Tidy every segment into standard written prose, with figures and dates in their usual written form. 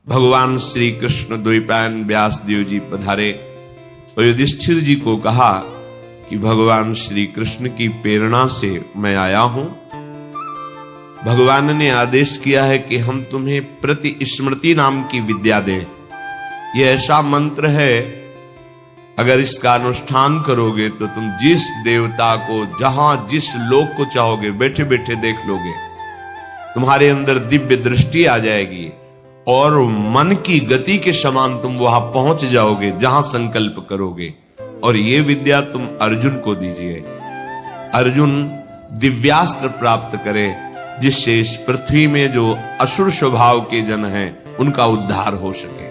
भगवान श्री कृष्ण द्वैपायन व्यास देव जी पधारे और युधिष्ठिर जी को कहा कि भगवान श्री कृष्ण की प्रेरणा से मैं आया हूं। भगवान ने आदेश किया है कि हम तुम्हें प्रति स्मृति नाम की विद्या दें। यह ऐसा मंत्र है, अगर इसका अनुष्ठान करोगे तो तुम जिस देवता को जहां जिस लोक को चाहोगे बैठे बैठे देख लोगे। तुम्हारे अंदर दिव्य दृष्टि आ जाएगी और मन की गति के समान तुम वहां पहुंच जाओगे जहां संकल्प करोगे। और ये विद्या तुम अर्जुन को दीजिए। अर्जुन दिव्यास्त्र प्राप्त करे जिससे इस पृथ्वी में जो असुर स्वभाव के जन हैं उनका उद्धार हो सके।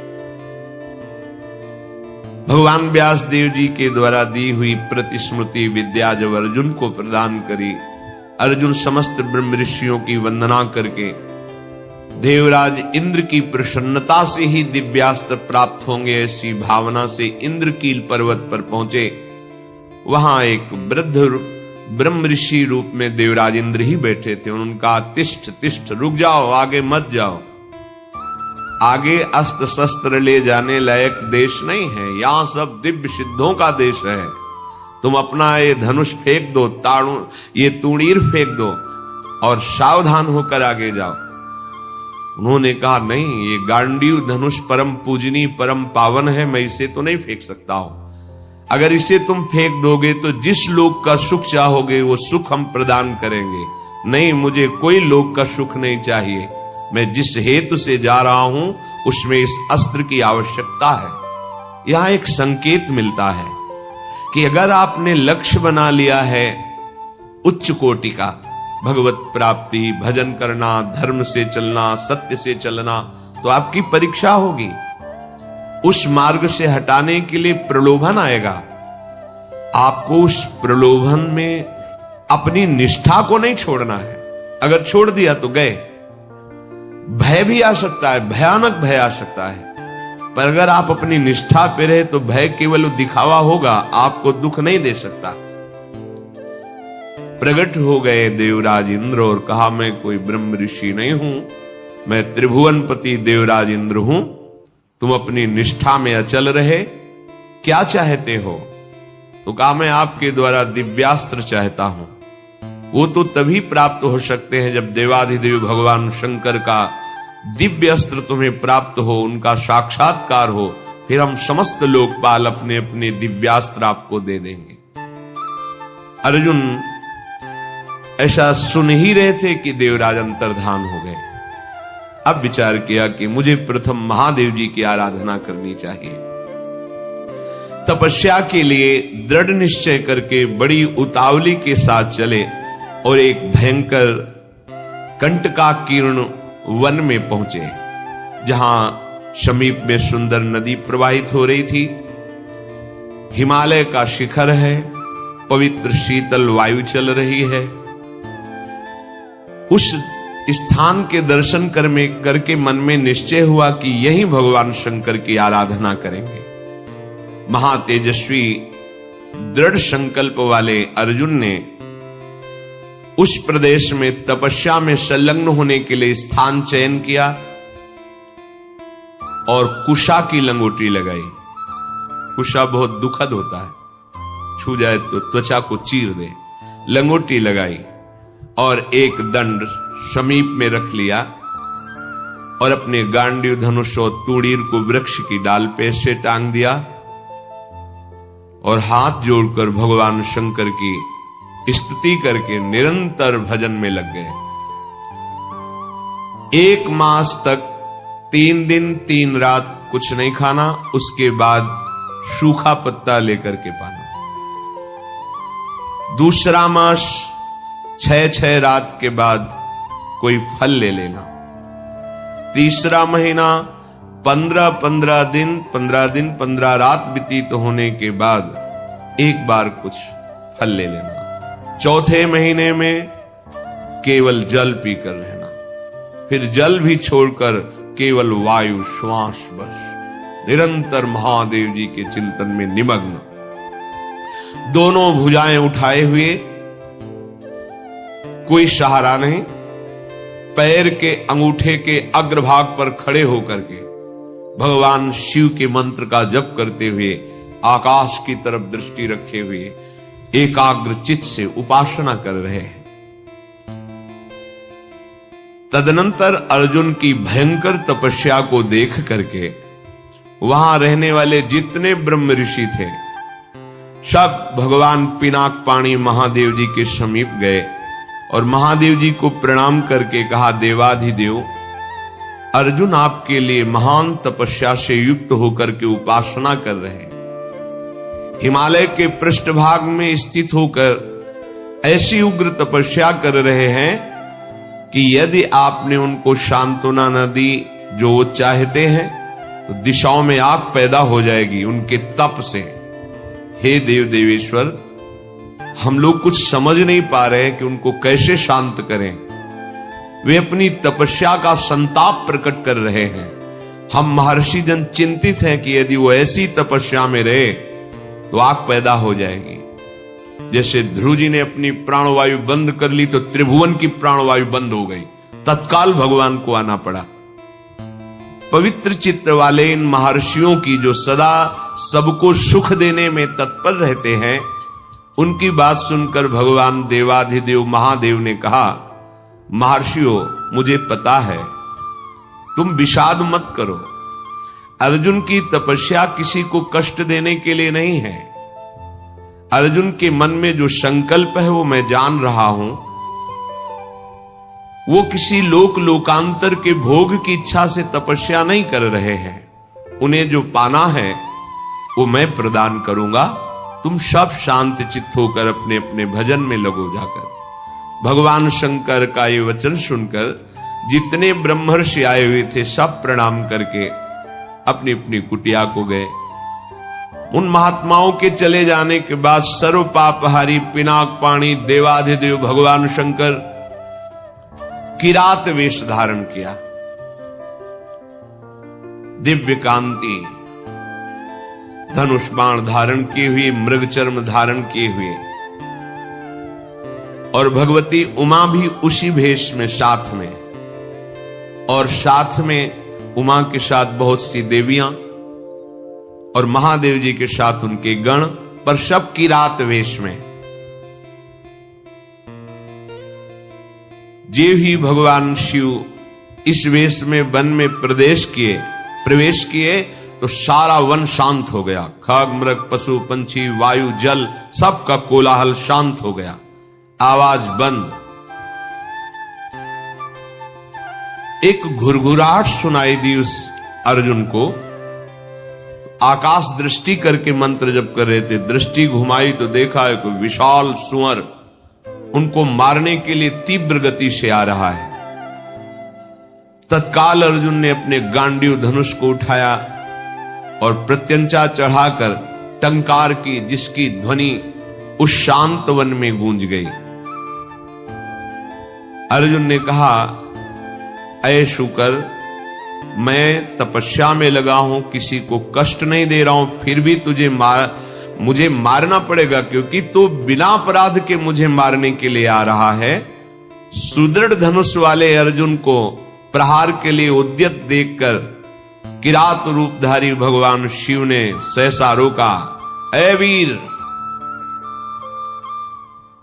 भगवान व्यास देव जी के द्वारा दी हुई प्रतिस्मृति विद्या जब अर्जुन को प्रदान करी, अर्जुन समस्त ब्रह्म ऋषियों की वंदना करके देवराज इंद्र की प्रसन्नता से ही दिव्यास्त्र प्राप्त होंगे ऐसी भावना से इंद्रकील पर्वत पर पहुंचे। वहां एक वृद्ध ब्रह्म ऋषि रूप में देवराज इंद्र ही बैठे थे। उनका तिष्ठ तिष्ठ, रुक जाओ, आगे मत जाओ। आगे अस्त्र शस्त्र ले जाने लायक देश नहीं है, यहां सब दिव्य सिद्धों का देश है। तुम अपना ये धनुष फेंक दो, ये तूणीर फेंक दो और सावधान होकर आगे जाओ। उन्होंने कहा नहीं, ये गांडीव धनुष परम पूजनी परम पावन है, मैं इसे तो नहीं फेंक सकता हूं। अगर इसे तुम फेंक दोगे तो जिस लोक का सुख चाहोगे वो सुख हम प्रदान करेंगे। नहीं, मुझे कोई लोक का सुख नहीं चाहिए। मैं जिस हेतु से जा रहा हूं उसमें इस अस्त्र की आवश्यकता है। यहां एक संकेत मिलता है कि अगर आपने लक्ष्य बना लिया है उच्च कोटि का, भगवत प्राप्ति, भजन करना, धर्म से चलना, सत्य से चलना, तो आपकी परीक्षा होगी। उस मार्ग से हटाने के लिए प्रलोभन आएगा। आपको उस प्रलोभन में अपनी निष्ठा को नहीं छोड़ना है। अगर छोड़ दिया तो गए। भय भी आ सकता है, भयानक भय आ सकता है, पर अगर आप अपनी निष्ठा पे रहे तो भय केवल दिखावा होगा, आपको दुख नहीं दे सकता। प्रकट हो गए देवराज इंद्र और कहा, मैं कोई ब्रह्म ऋषि नहीं हूं, मैं त्रिभुवनपति देवराज इंद्र हूं। तुम अपनी निष्ठा में अचल रहे, क्या चाहते हो? तो कहा, मैं आपके द्वारा दिव्यास्त्र चाहता हूं। वो तो तभी प्राप्त हो सकते हैं जब देवाधिदेव भगवान शंकर का दिव्य अस्त्र तुम्हें प्राप्त हो, उनका साक्षात्कार हो, फिर हम समस्त लोकपाल अपने अपने दिव्यास्त्र आपको दे देंगे। अर्जुन ऐसा सुन ही रहे थे कि देवराज अंतर्धान हो गए। अब विचार किया कि मुझे प्रथम महादेव जी की आराधना करनी चाहिए। तपस्या के लिए दृढ़ निश्चय करके बड़ी उतावली के साथ चले और एक भयंकर कंटकाकीर्ण वन में पहुंचे, जहां समीप में सुंदर नदी प्रवाहित हो रही थी। हिमालय का शिखर है, पवित्र शीतल वायु चल रही है। उस स्थान के दर्शन करके मन में निश्चय हुआ कि यही भगवान शंकर की आराधना करेंगे। महातेजस्वी दृढ़ संकल्प वाले अर्जुन ने उस प्रदेश में तपस्या में संलग्न होने के लिए स्थान चयन किया और कुशा की लंगोटी लगाई। कुशा बहुत दुखद होता है, छू जाए तो त्वचा को चीर दे। लंगोटी लगाई और एक दंड समीप में रख लिया और अपने गांडीव धनुष और तूणीर को वृक्ष की डाल पे से टांग दिया और हाथ जोड़कर भगवान शंकर की स्तुति करके निरंतर भजन में लग गए। 1 मास तक 3 दिन 3 रात कुछ नहीं खाना, उसके बाद सूखा पत्ता लेकर के पाना। दूसरा मास 6 रात के बाद कोई फल ले लेना। तीसरा महीना 15 दिन 15 रात व्यतीत होने के बाद एक बार कुछ फल ले लेना। चौथे महीने में केवल जल पीकर रहना, फिर जल भी छोड़कर केवल वायु श्वास, बस निरंतर महादेव जी के चिंतन में निमग्न। दोनों भुजाएं उठाए हुए, कोई सहारा नहीं, पैर के अंगूठे के अग्रभाग पर खड़े होकर के भगवान शिव के मंत्र का जप करते हुए आकाश की तरफ दृष्टि रखे हुए एकाग्र चित्त से उपासना कर रहे हैं। तदनंतर अर्जुन की भयंकर तपस्या को देख करके वहां रहने वाले जितने ब्रह्म ऋषि थे सब भगवान पिनाक पाणी महादेव जी के समीप गए और महादेव जी को प्रणाम करके कहा, देवाधिदेव, अर्जुन आपके लिए महान तपस्या से युक्त होकर के उपासना कर रहे हैं। हिमालय के पृष्ठभाग में स्थित होकर ऐसी उग्र तपस्या कर रहे हैं कि यदि आपने उनको सांत्वना न दी जो वो चाहते हैं तो दिशाओं में आग पैदा हो जाएगी उनके तप से। हे देव देवेश्वर, हम लोग कुछ समझ नहीं पा रहे कि उनको कैसे शांत करें। वे अपनी तपस्या का संताप प्रकट कर रहे हैं। हम महर्षि जन चिंतित हैं कि यदि वो ऐसी तपस्या में रहे तो आग पैदा हो जाएगी। जैसे ध्रुव जी ने अपनी प्राणवायु बंद कर ली तो त्रिभुवन की प्राणवायु बंद हो गई, तत्काल भगवान को आना पड़ा। पवित्र चित्त वाले इन महर्षियों की जो सदा सबको सुख देने में तत्पर रहते हैं, उनकी बात सुनकर भगवान देवाधिदेव महादेव ने कहा, महर्षियों, मुझे पता है, तुम विषाद मत करो। अर्जुन की तपस्या किसी को कष्ट देने के लिए नहीं है। अर्जुन के मन में जो संकल्प है वो मैं जान रहा हूं। वो किसी लोकांतर के भोग की इच्छा से तपस्या नहीं कर रहे हैं। उन्हें जो पाना है वो मैं प्रदान करूंगा। तुम सब शांत चित्त होकर अपने अपने भजन में लगो जाकर। भगवान शंकर का ये वचन सुनकर जितने ब्रह्मर्षि आए हुए थे सब प्रणाम करके अपनी अपनी कुटिया को गए। उन महात्माओं के चले जाने के बाद सर्व पापहारी पिनाक पाणी देवाधिदेव भगवान शंकर किरात वेश धारण किया। दिव्य कांति धनुष बाण धारण किए हुए, मृग चर्म धारण किए हुए, और भगवती उमा भी उसी भेष में साथ में, और साथ में उमा के साथ बहुत सी देवियां और महादेव जी के साथ उनके गण, पर सब किरात वेश में। जे ही भगवान शिव इस वेश में वन में प्रवेश किए तो सारा वन शांत हो गया। खग मृग पशु पंछी वायु जल सबका कोलाहल शांत हो गया, आवाज बंद। एक घुरघुराहट सुनाई दी उस अर्जुन को। आकाश दृष्टि करके मंत्र जप कर रहे थे। दृष्टि घुमाई तो देखा है कोई विशाल सुअर उनको मारने के लिए तीव्र गति से आ रहा है। तत्काल अर्जुन ने अपने गांडीव धनुष को उठाया और प्रत्यंचा चढ़ाकर टंकार की, जिसकी ध्वनि उस शांत वन में गूंज गई। अर्जुन ने कहा, ऐ शुकर, मैं तपस्या में लगा हूं, किसी को कष्ट नहीं दे रहा हूं, फिर भी मुझे मारना पड़ेगा क्योंकि तू बिना अपराध के मुझे मारने के लिए आ रहा है। सुदृढ़ धनुष वाले अर्जुन को प्रहार के लिए उद्यत देखकर किरात रूपधारी भगवान शिव ने सहसा रोका। ऐ वीर,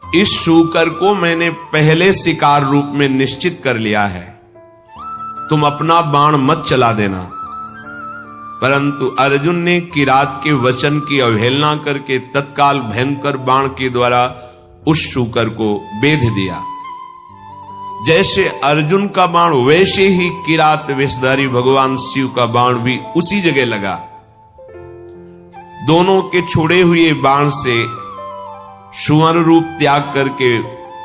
इस शूकर को मैंने पहले शिकार रूप में निश्चित कर लिया है, तुम अपना बाण मत चला देना। परंतु अर्जुन ने किरात के वचन की अवहेलना करके तत्काल भयंकर बाण के द्वारा उस शूकर को बेध दिया। जैसे अर्जुन का बाण वैसे ही किरात वेशधारी भगवान शिव का बाण भी उसी जगह लगा। दोनों के छोड़े हुए बाण से सुवर्ण रूप त्याग करके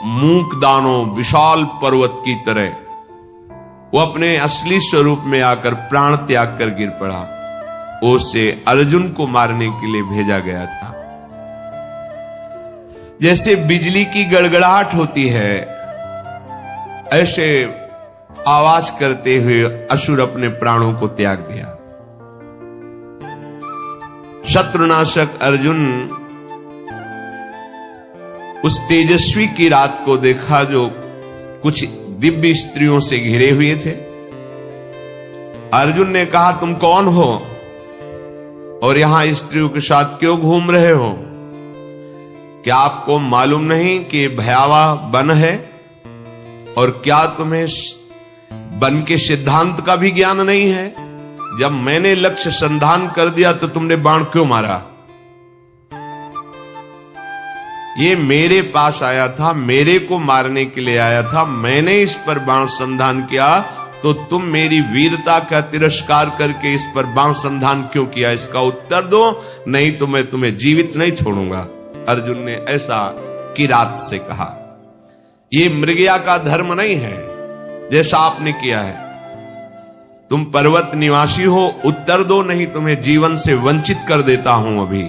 मूक दानों विशाल पर्वत की तरह वो अपने असली स्वरूप में आकर प्राण त्याग कर गिर पड़ा। उसे अर्जुन को मारने के लिए भेजा गया था। जैसे बिजली की गड़गड़ाहट होती है, ऐसे आवाज करते हुए असुर अपने प्राणों को त्याग दिया। शत्रुनाशक अर्जुन उस तेजस्वी की रात को देखा जो कुछ दिव्य स्त्रियों से घिरे हुए थे। अर्जुन ने कहा, तुम कौन हो और यहां स्त्रियों के साथ क्यों घूम रहे हो? क्या आपको मालूम नहीं कि भयावह वन है? और क्या तुम्हें वन के सिद्धांत का भी ज्ञान नहीं है? जब मैंने लक्ष्य संधान कर दिया तो तुमने बाण क्यों मारा? ये मेरे पास आया था, मेरे को मारने के लिए आया था, मैंने इस पर बाण संधान किया, तो तुम मेरी वीरता का तिरस्कार करके इस पर बाण संधान क्यों किया? इसका उत्तर दो, नहीं तो मैं तुम्हें जीवित नहीं छोड़ूंगा। अर्जुन ने ऐसा किरात से कहा। ये मृगया का धर्म नहीं है जैसा आपने किया है। तुम पर्वत निवासी हो, उत्तर दो, नहीं तुम्हें जीवन से वंचित कर देता हूं अभी।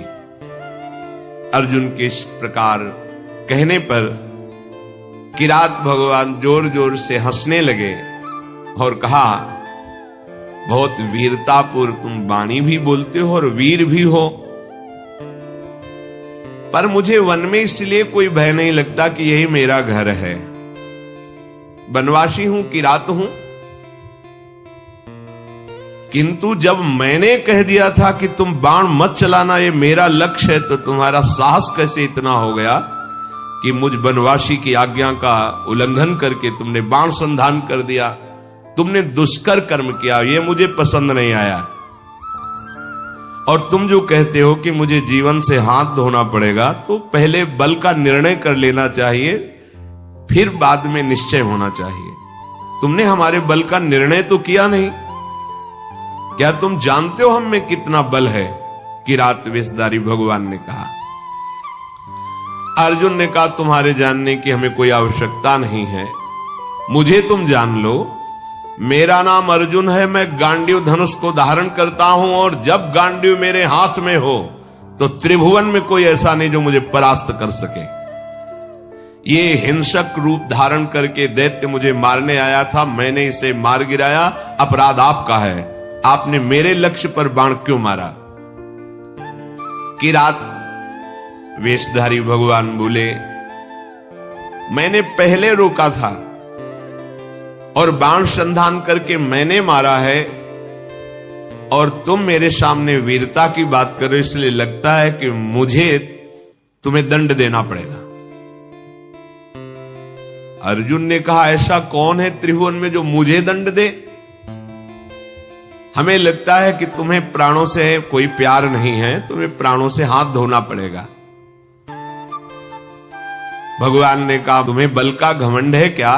अर्जुन के इस प्रकार कहने पर किरात भगवान जोर जोर से हंसने लगे और कहा, बहुत वीरतापूर्ण तुम वाणी भी बोलते हो और वीर भी हो, पर मुझे वन में इसलिए कोई भय नहीं लगता कि यही मेरा घर है। वनवासी हूं, किरात हूं, किंतु जब मैंने कह दिया था कि तुम बाण मत चलाना, ये मेरा लक्ष्य है, तो तुम्हारा साहस कैसे इतना हो गया कि मुझ वनवासी की आज्ञा का उल्लंघन करके तुमने बाण संधान कर दिया? तुमने दुष्कर कर्म किया, ये मुझे पसंद नहीं आया। और तुम जो कहते हो कि मुझे जीवन से हाथ धोना पड़ेगा, तो पहले बल का निर्णय कर लेना चाहिए, फिर बाद में निश्चय होना चाहिए। तुमने हमारे बल का निर्णय तो किया नहीं। क्या तुम जानते हो हम में कितना बल है? किरात वेशधारी भगवान ने कहा। अर्जुन ने कहा, तुम्हारे जानने की हमें कोई आवश्यकता नहीं है, मुझे तुम जान लो। मेरा नाम अर्जुन है, मैं गांडीव धनुष को धारण करता हूं, और जब गांडीव मेरे हाथ में हो तो त्रिभुवन में कोई ऐसा नहीं जो मुझे परास्त कर सके। ये हिंसक रूप धारण करके दैत्य मुझे मारने आया था, मैंने इसे मार गिराया, अपराध आपका है। आपने मेरे लक्ष्य पर बाण क्यों मारा? किरात वेशधारी भगवान बोले, मैंने पहले रोका था और बाण संधान करके मैंने मारा है, और तुम मेरे सामने वीरता की बात करो, इसलिए लगता है कि मुझे तुम्हें दंड देना पड़ेगा। अर्जुन ने कहा, ऐसा कौन है त्रिभुवन में जो मुझे दंड दे? हमें लगता है कि तुम्हें प्राणों से कोई प्यार नहीं है, तुम्हें प्राणों से हाथ धोना पड़ेगा। भगवान ने कहा, तुम्हें बल का घमंड है क्या?